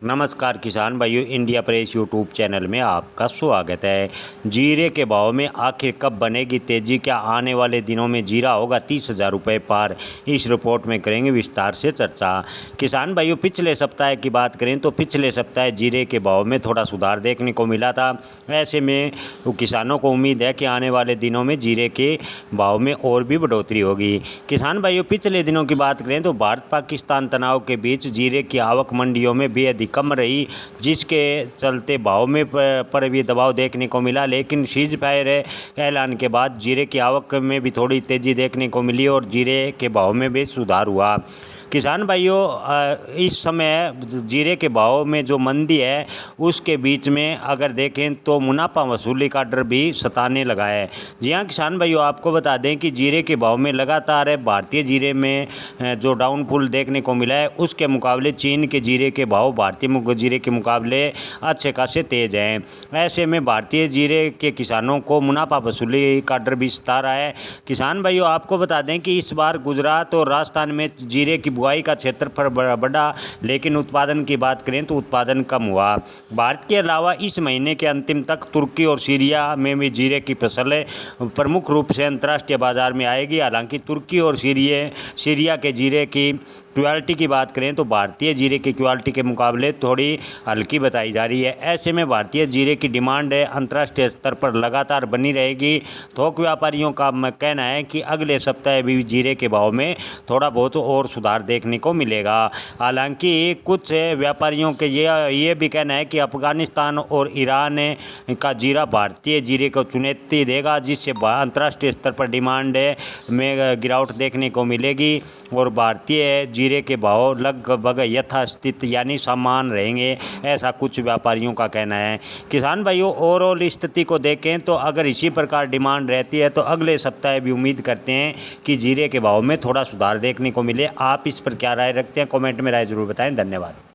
नमस्कार किसान भाइयों, इंडिया प्रेस यूट्यूब चैनल में आपका स्वागत है। जीरे के भाव में आखिर कब बनेगी तेजी? क्या आने वाले दिनों में जीरा होगा 30,000 रुपये पार? इस रिपोर्ट में करेंगे विस्तार से चर्चा। किसान भाइयों, पिछले सप्ताह की बात करें तो पिछले सप्ताह जीरे के भाव में थोड़ा सुधार देखने को मिला था। ऐसे में किसानों को उम्मीद है कि आने वाले दिनों में जीरे के भाव में और भी बढ़ोतरी होगी। किसान भाइयों, पिछले दिनों की बात करें तो भारत पाकिस्तान तनाव के बीच जीरे की आवक मंडियों में बेहद कम रही, जिसके चलते भाव में पर भी दबाव देखने को मिला। लेकिन सीज फायर ऐलान के बाद जीरे की आवक में भी थोड़ी तेज़ी देखने को मिली और जीरे के भाव में भी सुधार हुआ। किसान भाइयों, इस समय जीरे के भाव में जो मंदी है उसके बीच में अगर देखें तो मुनाफा वसूली का डर भी सताने लगा है। जी हाँ किसान भाइयों, आपको बता दें कि जीरे के भाव में लगातार भारतीय जीरे में जो डाउनफॉल देखने को मिला है उसके मुकाबले चीन के जीरे के भाव भारतीय जीरे के मुकाबले अच्छे खासे तेज़ हैं। ऐसे में भारतीय जीरे के किसानों को मुनाफा वसूली का डर भी सता रहा है। किसान भाइयों, आपको बता दें कि इस बार गुजरात और राजस्थान में जीरे की बुआई का क्षेत्रफल बढ़ा, लेकिन उत्पादन की बात करें तो उत्पादन कम हुआ। भारत के अलावा इस महीने के अंतिम तक तुर्की और सीरिया में भी जीरे की फसल प्रमुख रूप से अंतर्राष्ट्रीय बाजार में आएगी। हालांकि तुर्की और सीरिया के जीरे की क्वालिटी की बात करें तो भारतीय जीरे की क्वालिटी के मुकाबले थोड़ी हल्की बताई जा रही है। ऐसे में भारतीय जीरे की डिमांड अंतर्राष्ट्रीय स्तर पर लगातार बनी रहेगी। थोक व्यापारियों का कहना है कि अगले सप्ताह भी जीरे के भाव में थोड़ा बहुत और सुधार देखने को मिलेगा। हालांकि कुछ व्यापारियों के ये भी कहना है कि अफगानिस्तान और ईरान का जीरा भारतीय जीरे को चुनौती देगा, जिससे अंतर्राष्ट्रीय स्तर पर डिमांड में गिरावट देखने को मिलेगी और भारतीय जीरे के भाव लगभग यथास्थित यानी समान रहेंगे, ऐसा कुछ व्यापारियों का कहना है। किसान भाइयों, ओवरऑल स्थिति को देखें तो अगर इसी प्रकार डिमांड रहती है तो अगले सप्ताह भी उम्मीद करते हैं कि जीरे के भाव में थोड़ा सुधार देखने को मिले। आप इस पर क्या राय रखते हैं? कमेंट में राय जरूर बताएं। धन्यवाद।